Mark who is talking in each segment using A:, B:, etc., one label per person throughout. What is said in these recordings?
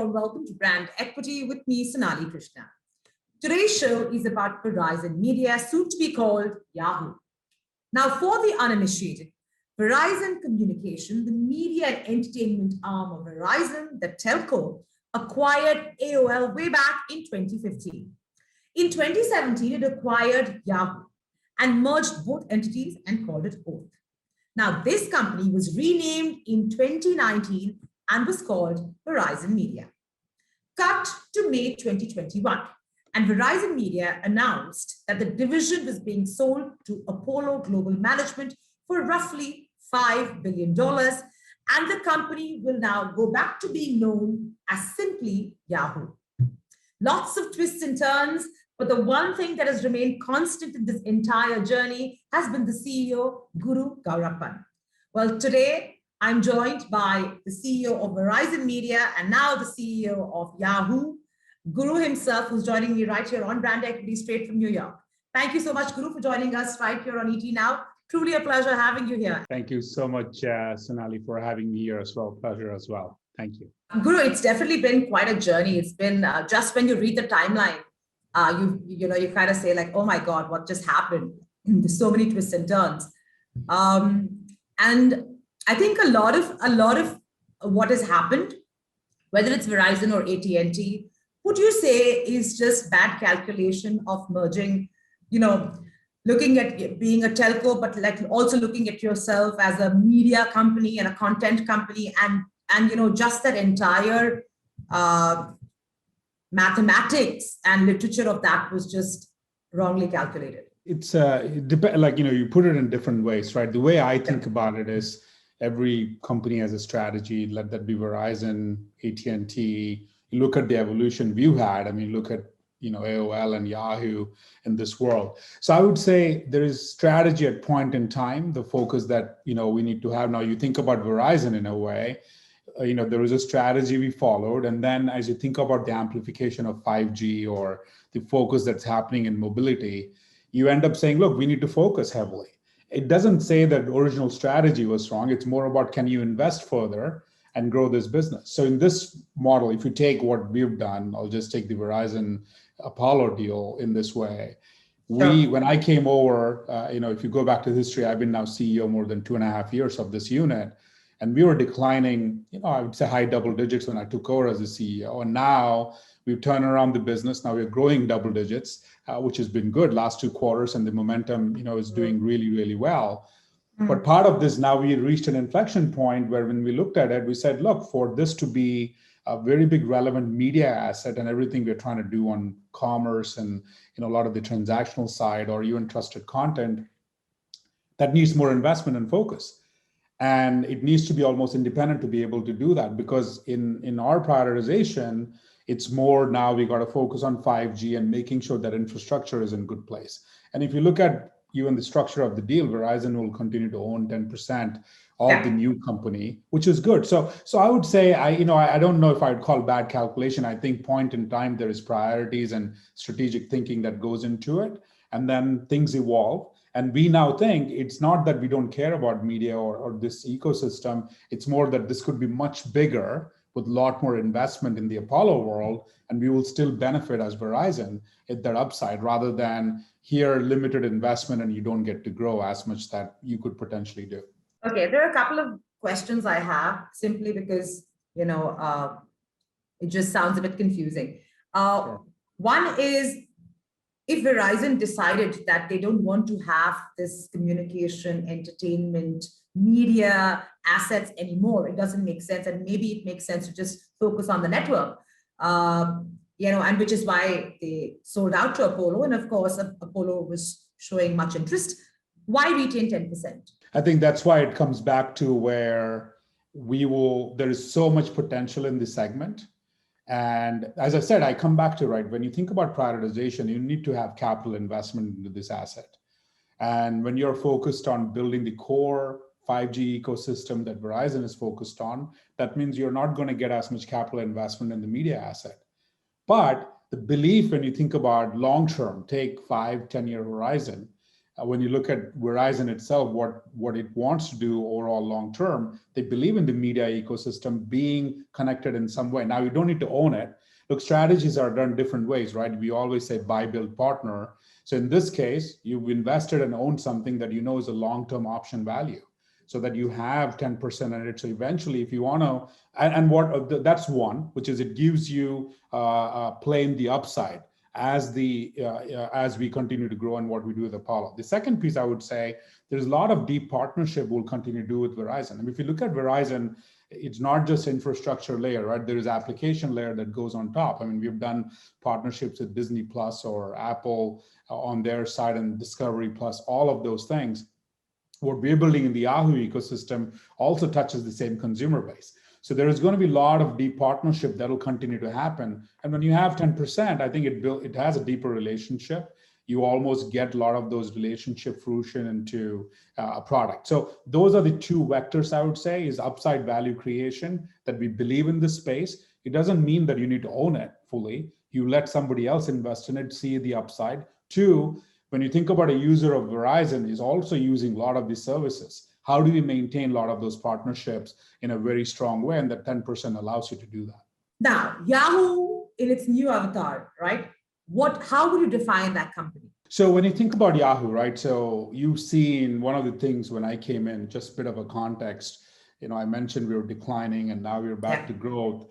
A: warm welcome to Brand Equity with me, Sonali Krishna. Today's show is about Verizon Media, soon to be called Yahoo. Now, for the uninitiated, Verizon Communication, the media and entertainment arm of Verizon, the telco, acquired AOL way back in 2015. In 2017, it acquired Yahoo and merged both entities and called it Oath. Now, this company was renamed in 2019 and was called Verizon Media. Cut to May 2021, and Verizon Media announced that the division was being sold to Apollo Global Management for roughly $5 billion, and the company will now go back to being known as simply Yahoo. Lots of twists and turns, but the one thing that has remained constant in this entire journey has been the CEO, Guru Gowrappan. Well, today I'm joined by the CEO of Verizon Media and now the CEO of Yahoo, Guru himself, who's joining me right here on Brand Equity straight from New York. Thank you so much, Guru, for joining us right here on ET Now. Truly a pleasure having you here.
B: Thank you so much, Sonali, for having me here as well. Pleasure as well. Thank you.
A: Guru, it's definitely been quite a journey. It's been just when you read the timeline, you kind of say like, oh my God, what just happened? There's so many twists and turns. And I think a lot of what has happened, whether it's Verizon or AT&T, would you say is just bad calculation of merging, looking at being a telco, but like also looking at yourself as a media company and a content company and just that entire mathematics and literature of that was just wrongly calculated?
B: It's you put it in different ways, right? The way I think about it is every company has a strategy, let that be Verizon, AT&T. You look at the evolution we've had. I mean, look at AOL and Yahoo in this world. So I would say there is strategy at point in time, the focus that we need to have. Now you think about Verizon in a way, there was a strategy we followed. And then as you think about the amplification of 5G or the focus that's happening in mobility, you end up saying, look, we need to focus heavily. It doesn't say that the original strategy was wrong. It's more about, can you invest further and grow this business? So in this model, if you take what we've done, I'll just take the Verizon Apollo deal in this way. When I came over, if you go back to history, I've been now CEO more than 2.5 years of this unit. And we were declining, I would say high double digits when I took over as a CEO. And now we've turned around the business. Now we're growing double digits, which has been good last 2 quarters. And the momentum, is doing really, really well. But part of this, now we reached an inflection point where when we looked at it, we said, look, for this to be a very big relevant media asset and everything we're trying to do on commerce and a lot of the transactional side or even trusted content, that needs more investment and focus. And it needs to be almost independent to be able to do that, because in our prioritization, it's more now we got to focus on 5G and making sure that infrastructure is in good place. And if you look at even the structure of the deal, Verizon will continue to own 10% of the new company, which is good. So I would say, I don't know if I'd call bad calculation. I think point in time, there is priorities and strategic thinking that goes into it. And then things evolve. And we now think it's not that we don't care about media or this ecosystem. It's more that this could be much bigger with a lot more investment in the Apollo world, and we will still benefit as Verizon at that upside, rather than here limited investment and you don't get to grow as much that you could potentially do.
A: Okay, there are a couple of questions I have simply because, it just sounds a bit confusing.
B: Sure.
A: One is, if Verizon decided that they don't want to have this communication, entertainment, media assets anymore, it doesn't make sense. And maybe it makes sense to just focus on the network, and which is why they sold out to Apollo. And of course, Apollo was showing much interest. Why retain 10%?
B: I think that's why it comes back to where there is so much potential in this segment. And as I said, I come back to, when you think about prioritization, you need to have capital investment into this asset. And when you're focused on building the core 5G ecosystem that Verizon is focused on, that means you're not going to get as much capital investment in the media asset. But the belief, when you think about long-term, take 5-10 year horizon, When you look at Verizon itself, what it wants to do overall long term, they believe in the media ecosystem being connected in some way. Now, you don't need to own it. Look, strategies are done different ways, right? We always say buy, build, partner. So in this case, you've invested and owned something that you know is a long-term option value, so that you have 10% in it. So eventually, if you want to, that's one, which is it gives you play in the upside as we continue to grow and what we do with Apollo. The second piece I would say, there's a lot of deep partnership we'll continue to do with Verizon. And if you look at Verizon, it's not just infrastructure layer, right? There is application layer that goes on top. I mean, we've done partnerships with Disney Plus or Apple on their side, and Discovery Plus, all of those things. What we're building in the Yahoo ecosystem also touches the same consumer base. So there is going to be a lot of deep partnership that will continue to happen. And when you have 10%, I think it has a deeper relationship. You almost get a lot of those relationship fruition into a product. So those are the two vectors I would say is upside value creation, that we believe in this space. It doesn't mean that you need to own it fully. You let somebody else invest in it, see the upside. Two, when you think about a user of Verizon is also using a lot of these services. How do we maintain a lot of those partnerships in a very strong way? And that 10% allows you to do that.
A: Now, Yahoo in its new avatar, right? How would you define that company?
B: So when you think about Yahoo, right? So you've seen one of the things when I came in, just a bit of a context, I mentioned we were declining and now we're back to growth.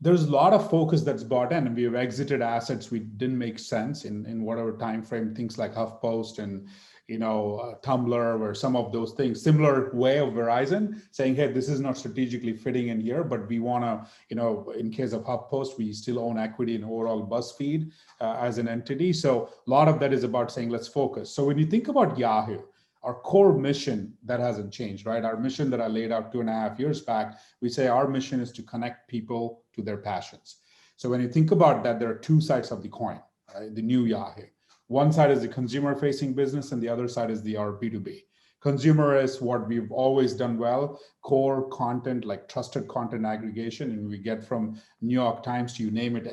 B: There's a lot of focus that's brought in, and we have exited assets we didn't make sense in whatever time frame, things like HuffPost and Tumblr, where some of those things, similar way of Verizon saying, hey, this is not strategically fitting in here, but we want to, in case of HuffPost, we still own equity in overall BuzzFeed as an entity. So a lot of that is about saying, let's focus. So when you think about Yahoo, our core mission, that hasn't changed, right? Our mission that I laid out 2.5 years back, we say our mission is to connect people to their passions. So when you think about that, there are two sides of the coin, right? The new Yahoo. One side is the consumer-facing business, and the other side is our B2B. Consumer is what we've always done well, core content like trusted content aggregation, and we get from New York Times to you name it,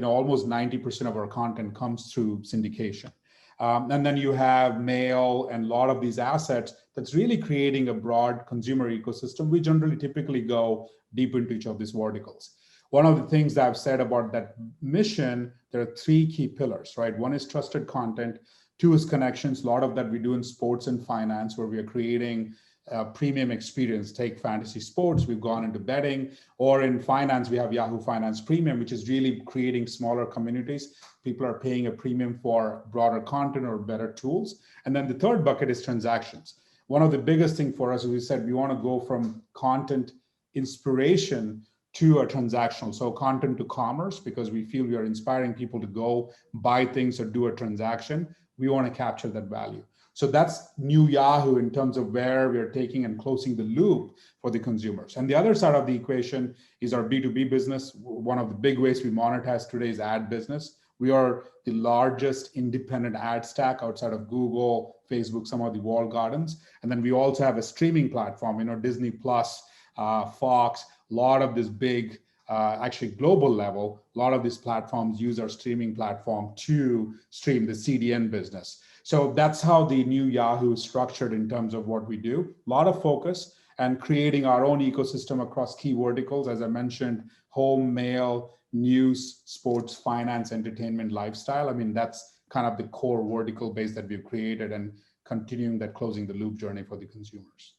B: almost 90% of our content comes through syndication. And then you have mail and a lot of these assets that's really creating a broad consumer ecosystem. We generally typically go deep into each of these verticals. One of the things that I've said about that mission, there are three key pillars, right? One is trusted content. Two is connections. A lot of that we do in sports and finance, where we are creating a premium experience. Take fantasy sports, we've gone into betting, or in finance, we have Yahoo Finance Premium, which is really creating smaller communities. People are paying a premium for broader content or better tools. And then the third bucket is transactions. One of the biggest thing for us is we said we want to go from content inspiration to a transactional, so content to commerce, because we feel we are inspiring people to go buy things or do a transaction. We want to capture that value. So that's new Yahoo in terms of where we are taking and closing the loop for the consumers. And the other side of the equation is our B2B business. One of the big ways we monetize today is ad business. We are the largest independent ad stack outside of Google, Facebook, some of the walled gardens. And then we also have a streaming platform, Disney Plus, Fox, a lot of this big, actually global level, a lot of these platforms use our streaming platform to stream the CDN business. So that's how the new Yahoo is structured in terms of what we do. A lot of focus and creating our own ecosystem across key verticals. As I mentioned, home, mail, news, sports, finance, entertainment, lifestyle. I mean, that's kind of the core vertical base that we've created, and continuing that closing the loop journey for the consumers.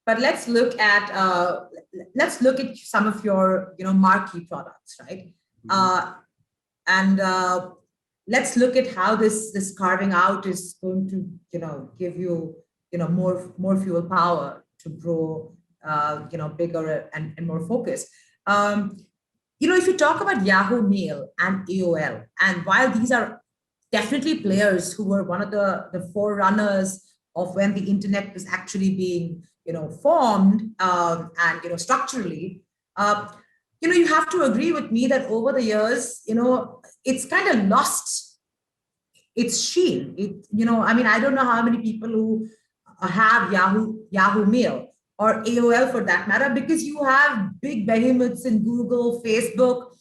A: But let's look at some of your marquee products, right? Let's look at how this carving out is going to give you more fuel power to grow bigger and more focused. If you talk about Yahoo Mail and AOL, and while these are definitely players who were one of the forerunners of when the internet was actually being formed and structurally, you have to agree with me that over the years, it's kind of lost its shield. I don't know how many people who have Yahoo Mail or AOL for that matter, because you have big behemoths in Google, Facebook,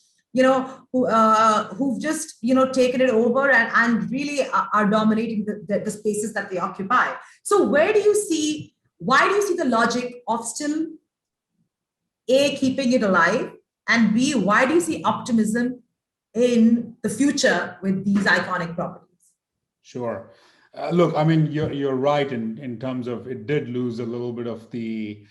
A: who've just, taken it over and really are dominating the spaces that they occupy. So why do you see the logic of still A, keeping it alive, and B, why do you see optimism in the future with these iconic properties?
B: Sure. Look, I mean, you're right in terms of it did lose a little bit of the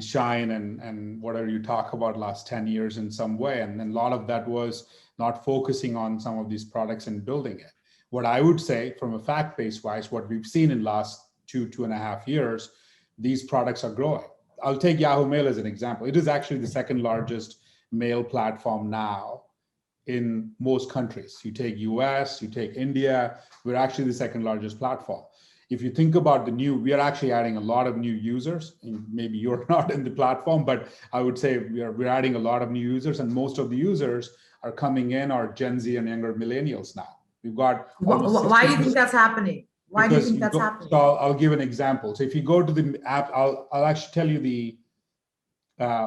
B: shine and whatever you talk about last 10 years in some way. And then a lot of that was not focusing on some of these products and building it. What I would say from a fact-based wise, what we've seen in last 2.5 years, these products are growing. I'll take Yahoo Mail as an example. It is actually the second largest mail platform now in most countries. You take US, you take India, we're actually the second largest platform. If you think about we are actually adding a lot of new users. And maybe you're not in the platform, but I would say we're adding a lot of new users, and most of the users are coming in are Gen Z and younger millennials now. We've got
A: why do you think that's happening? Why do you think that's happening?
B: So I'll give an example. So if you go to the app, I'll actually tell you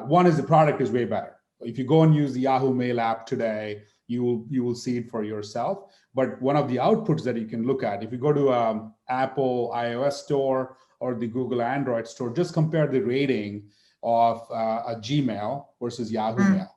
B: one is the product is way better. If you go and use the Yahoo Mail app today, you will see it for yourself. But one of the outputs that you can look at, if you go to Apple iOS store or the Google Android store, just compare the rating of a Gmail versus Yahoo Mail.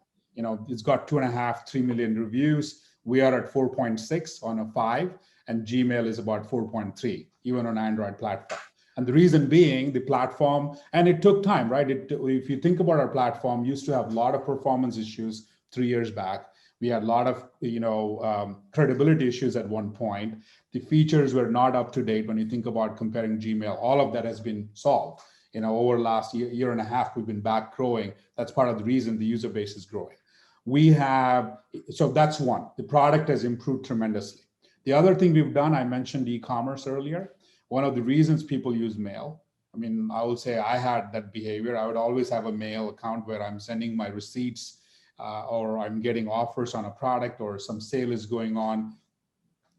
B: It's got 2.5, 3 million reviews. We are at 4.6 on a 5, and Gmail is about 4.3, even on Android platform. And the reason being the platform, and it took time, right? If you think about our platform, used to have a lot of performance issues 3 years back. We had a lot of, credibility issues at one point. The features were not up to date when you think about comparing Gmail. All of that has been solved. Over the last year and a half, we've been back growing. That's part of the reason the user base is growing. So that's one. The product has improved tremendously. The other thing we've done, I mentioned e-commerce earlier. One of the reasons people use mail, I will say I had that behavior. I would always have a mail account where I'm sending my receipts or I'm getting offers on a product or some sale is going on.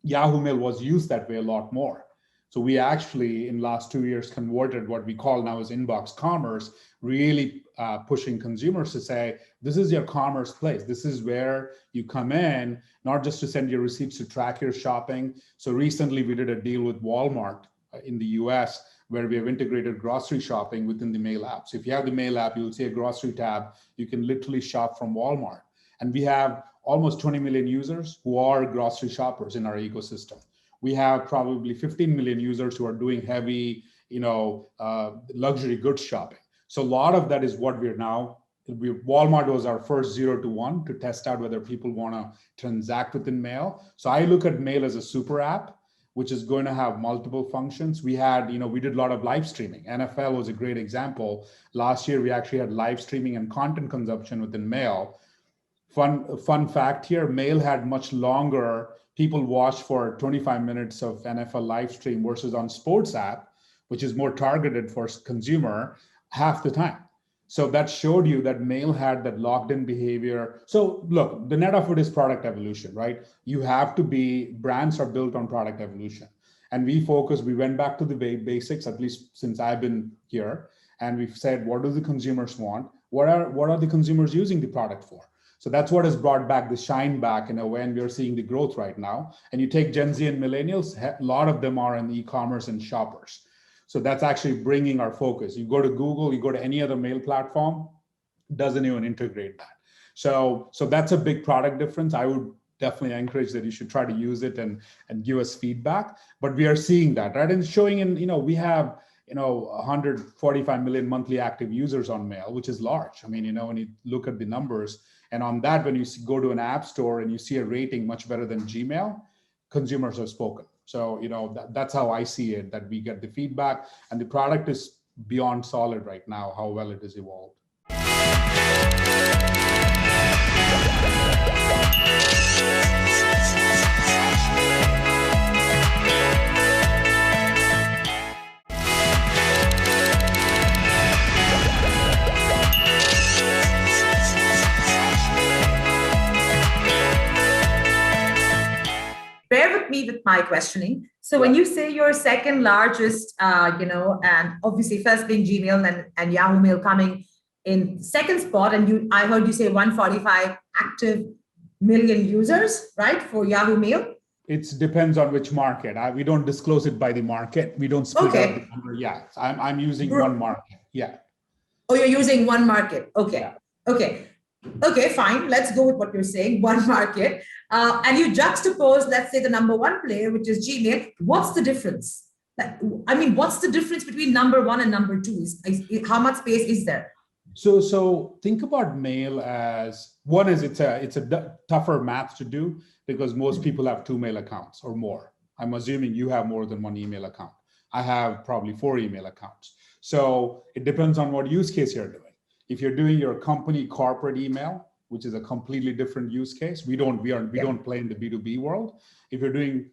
B: Yahoo Mail was used that way a lot more. So we actually, in last 2 years, converted what we call now as inbox commerce, really pushing consumers to say, this is your commerce place. This is where you come in, not just to send your receipts, to track your shopping. So recently we did a deal with Walmart in the US, where we have integrated grocery shopping within the Mail app. So if you have the Mail app, you'll see a grocery tab. You can literally shop from Walmart. And we have almost 20 million users who are grocery shoppers in our ecosystem. We have probably 15 million users who are doing heavy, luxury goods shopping. So a lot of that is what we're now, Walmart was our first 0 to 1 to test out whether people want to transact within Mail. So I look at Mail as a super app, which is going to have multiple functions. We did a lot of live streaming. NFL was a great example. Last year, we actually had live streaming and content consumption within Mail. Fun fact here, Mail had much longer, people watch for 25 minutes of NFL live stream versus on sports app, which is more targeted for consumer, half the time. So that showed you that Mail had that locked in behavior. So look, the net of it is product evolution, right? Brands are built on product evolution. And we went back to the basics, at least since I've been here. And we've said, what do the consumers want? What are the consumers using the product for? So that's what has brought back the shine back in a way, and we're seeing the growth right now. And you take Gen Z and millennials, a lot of them are in e-commerce and shoppers. So that's actually bringing our focus. You go to Google, you go to any other mail platform, doesn't even integrate that. So that's a big product difference. I would definitely encourage that you should try to use it and give us feedback. But we are seeing that, right? And showing we have 145 million monthly active users on Mail, which is large. When you look at the numbers, and on that, when you go to an app store and you see a rating much better than Gmail, consumers have spoken. So, that's how I see it, that we get the feedback, and the product is beyond solid right now, how well it has evolved.
A: Bear with me with my questioning. So when you say you're second largest, and obviously first being Gmail and Yahoo Mail coming in second spot, and I heard you say 145 active million users, right, for Yahoo Mail.
B: It depends on which market. We don't disclose it by the market. We don't split out the
A: Okay.
B: number. Yeah, I'm using one market. Yeah.
A: Oh, you're using one market. Okay.
B: Yeah.
A: Okay. Okay, fine. Let's go with what you're saying, one market. And you juxtapose, let's say, the number one player, which is Gmail. What's the difference? I mean, what's the difference between number one and number two? How much space is there?
B: So think about mail as one is it's a tougher math to do because most people have 2 mail accounts or more. I'm assuming you have more than one email account. I have probably 4 email accounts. So it depends on what use case you're doing. If you're doing your company corporate email, which is a completely different use case, we don't play in the B2B world. If you're doing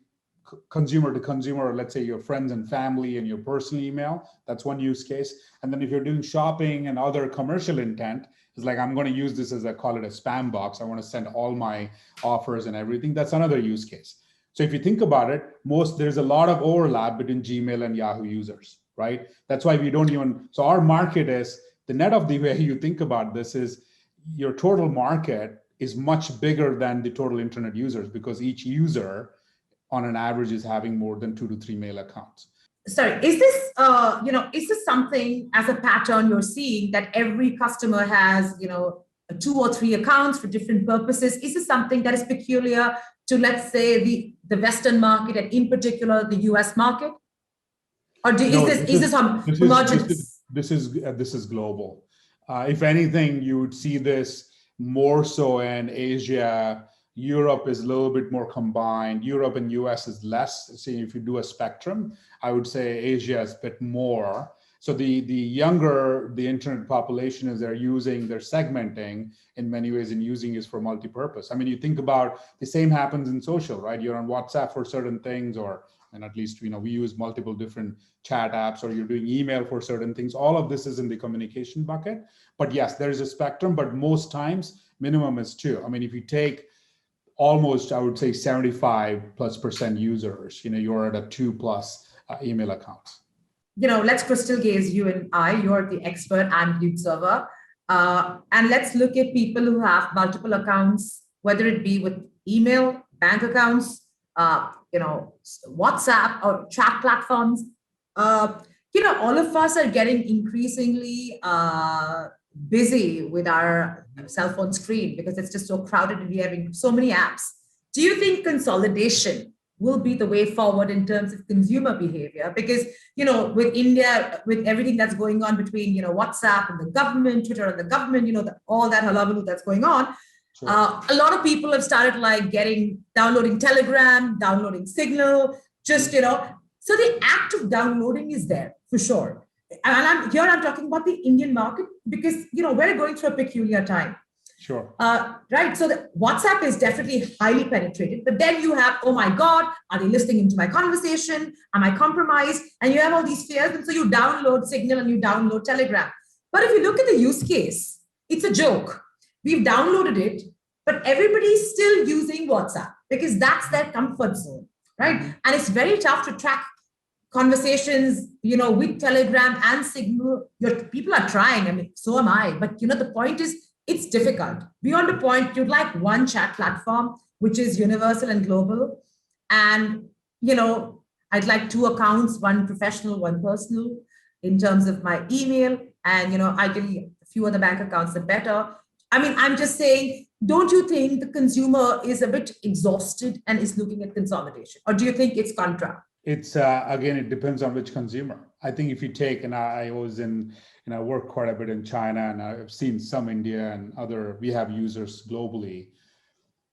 B: consumer to consumer, or let's say your friends and family and your personal email, that's one use case. And then if you're doing shopping and other commercial intent, it's like, I'm going to use this as call it a spam box. I want to send all my offers and everything. That's another use case. So if you think about it, there's a lot of overlap between Gmail and Yahoo users, right? That's why we don't even, so our market is, the net of the way you think about this is your total market is much bigger than the total internet users because each user on an average is having more than 2 to 3 mail accounts.
A: Sorry, is this something as a pattern you're seeing that every customer has, 2 or 3 accounts for different purposes? Is this something that is peculiar to, let's say, the Western market and in particular the US market? Or is this homogeneous?
B: This is global. If anything, you would see this more so in Asia. Europe is a little bit more combined. Europe and US is less. See, if you do a spectrum, I would say Asia is a bit more. So the younger the internet population is, they're segmenting in many ways and using it for multi-purpose. I mean, you think about the same happens in social, right? You're on WhatsApp for certain things, and at least, we use multiple different chat apps, or you're doing email for certain things. All of this is in the communication bucket. But yes, there is a spectrum, but most times minimum is 2. I mean, if you take almost, I would say 75+% users, you're at a 2+ email accounts.
A: Let's crystal gaze you and I, you're the expert and the observer. And let's look at people who have multiple accounts, whether it be with email, bank accounts, WhatsApp or chat platforms. All of us are getting increasingly busy with our cell phone screen because it's just so crowded and we're having so many apps. Do you think consolidation will be the way forward in terms of consumer behavior? Because, with India, with everything that's going on between, WhatsApp and the government, Twitter and the government, all that hullabaloo that's going on, sure. A lot of people have started downloading Telegram, downloading Signal, so the act of downloading is there for sure. And I'm talking about the Indian market because, we're going through a peculiar time.
B: Sure.
A: Right. So the WhatsApp is definitely highly penetrated, but then you have, oh my God, are they listening into my conversation? Am I compromised? And you have all these fears. And so you download Signal and you download Telegram. But if you look at the use case, it's a joke. We've downloaded it, but everybody's still using WhatsApp because that's their comfort zone, right? Mm-hmm. And it's very tough to track conversations, with Telegram and Signal. People are trying. I mean, so am I. But, the point is, it's difficult. Beyond a point, you'd like one chat platform, which is universal and global. And, I'd like 2 accounts, one professional, one personal, in terms of my email. And, ideally, a few other bank accounts, the better. I mean, I'm just saying, don't you think the consumer is a bit exhausted and is looking at consolidation? Or do you think it's contra?
B: It's, again, it depends on which consumer. I think if you take, and I was I work quite a bit in China, and I've seen some India and we have users globally.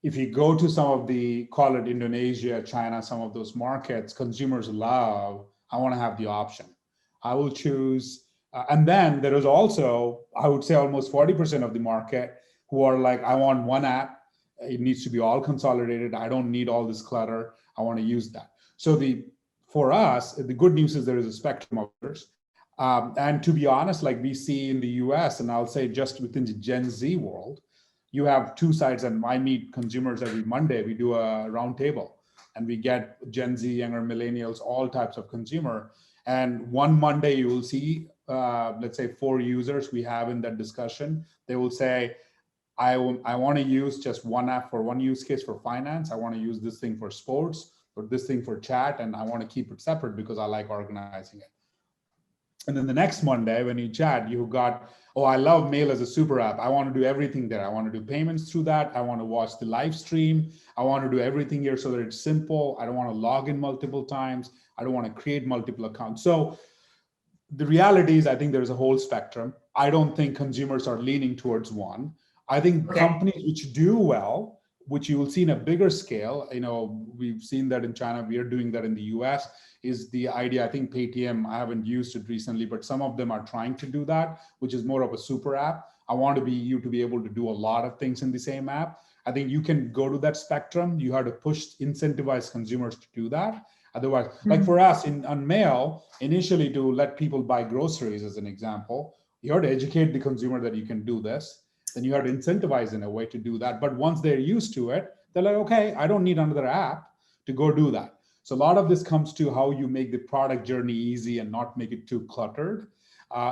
B: If you go to some of call it Indonesia, China, some of those markets, consumers love, I want to have the option. I will choose. And then there is also, I would say almost 40% of the market who are like, I want one app. It needs to be all consolidated. I don't need all this clutter. I want to use that. So for us, the good news is there is a spectrum of others. And to be honest, like we see in the US, and I'll say just within the Gen Z world, you have 2 sides, and I meet consumers every Monday. We do a roundtable and we get Gen Z, younger millennials, all types of consumer. And one Monday you will see, let's say 4 users we have in that discussion. They will say, I want to use just one app for one use case for finance. I want to use this thing for sports or this thing for chat, and I want to keep it separate because I like organizing it. And then the next Monday, when you chat, you got, oh, I love mail as a super app. I want to do everything there. I want to do payments through that. I want to watch the live stream. I want to do everything here so that it's simple. I don't want to log in multiple times. I don't want to create multiple accounts. So the reality is, I think there's a whole spectrum. I don't think consumers are leaning towards one. I think companies which do well, which you will see in a bigger scale, we've seen that in China, we are doing that in the US, is the idea. I think Paytm, I haven't used it recently, but some of them are trying to do that, which is more of a super app. I want you to be able to do a lot of things in the same app. I think you can go to that spectrum. You have to incentivize consumers to do that. Otherwise, like for us on mail, initially to let people buy groceries as an example, you have to educate the consumer that you can do this. Then you have to incentivize in a way to do that. But once they're used to it, they're like, okay, I don't need another app to go do that. So a lot of this comes to how you make the product journey easy and not make it too cluttered.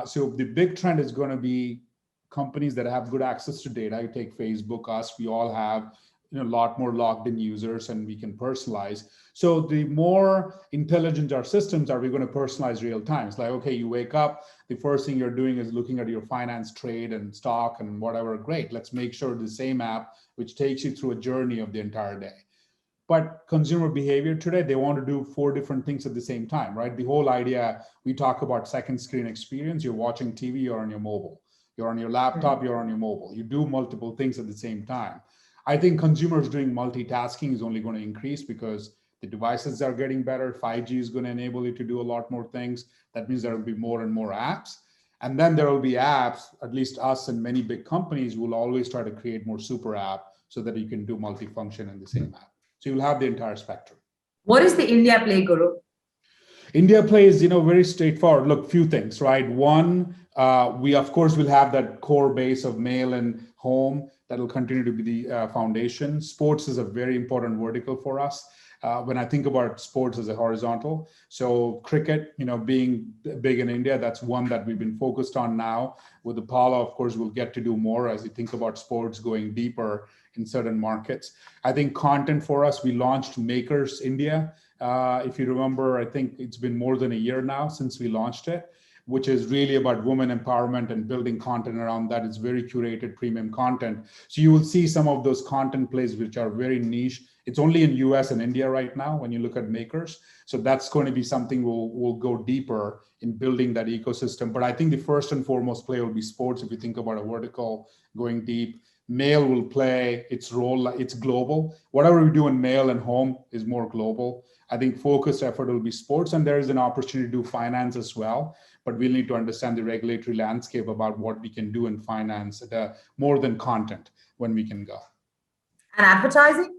B: So the big trend is going to be companies that have good access to data. You take Facebook, us, we all have a lot more logged in users, and we can personalize. So the more intelligent our systems are, we're going to personalize real time. It's like, okay, you wake up, the first thing you're doing is looking at your finance, trade and stock and whatever. Great, let's make sure the same app, which takes you through a journey of the entire day. But consumer behavior today, they want to do 4 different things at the same time, right? The whole idea, we talk about second screen experience. You're watching TV, you're on your mobile. You're on your laptop, you're on your mobile. You do multiple things at the same time. I think consumers doing multitasking is only going to increase because the devices are getting better. 5G is going to enable you to do a lot more things. That means there will be more and more apps. And then there will be apps, at least us and many big companies will always try to create more super app so that you can do multifunction in the same app. So you'll have the entire spectrum.
A: What is the India play, Guru?
B: India play is, very straightforward. Look, few things, right? One, we of course will have that core base of mail and home that will continue to be the foundation. Sports is a very important vertical for us. When I think about sports as a horizontal, so cricket, being big in India, that's one that we've been focused on now. With Apollo, of course, we'll get to do more as we think about sports going deeper in certain markets. I think content for us, we launched Makers India. If you remember, I think it's been more than a year now since we launched it, which is really about women empowerment and building content around that. It's very curated premium content. So you will see some of those content plays which are very niche. It's only in US and India right now when you look at Makers. So that's going to be something we'll go deeper in building that ecosystem. But I think the first and foremost play will be sports. If you think about a vertical going deep, mail will play its role. It's global. Whatever we do in mail and home is more global. I think focused effort will be sports, and there is an opportunity to do finance as well. But we'll need to understand the regulatory landscape about what we can do in finance, more than content when we can go.
A: And advertising?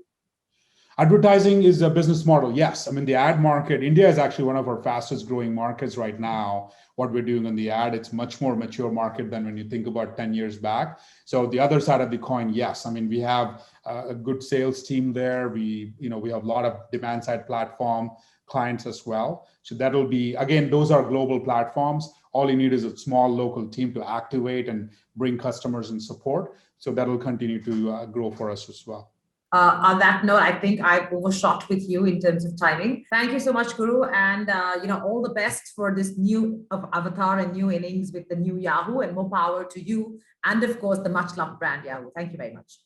B: Advertising is a business model. Yes. I mean, the ad market, India is actually one of our fastest growing markets right now. What we're doing on the ad, it's much more mature market than when you think about 10 years back. So the other side of the coin, yes. I mean, we have a good sales team there. We have a lot of demand side platform clients as well. So that'll be, again, those are global platforms. All you need is a small local team to activate and bring customers and support. So that'll continue to grow for us as well.
A: On that note, I think I've overshot with you in terms of timing. Thank you so much, Guru, and all the best for this new avatar and new innings with the new Yahoo, and more power to you, and of course the much loved brand Yahoo. Thank you very much.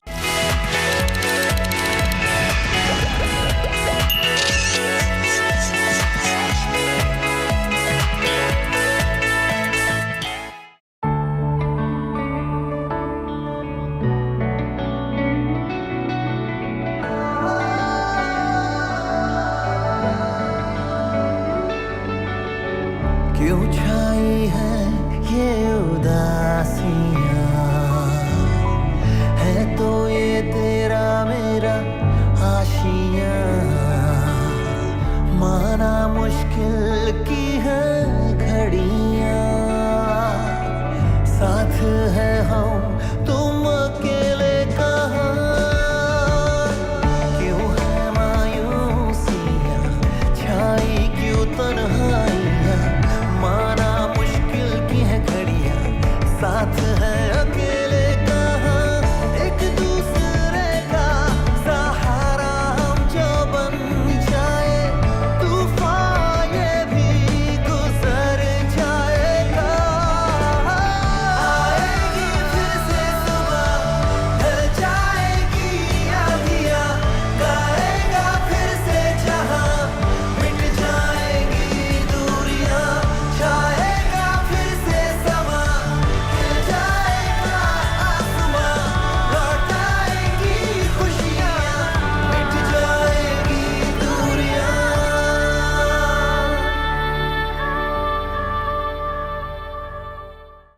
C: क्यों छाई है ये उदासियां, है तो ये तेरा मेरा आशियां, माना मुश्किल की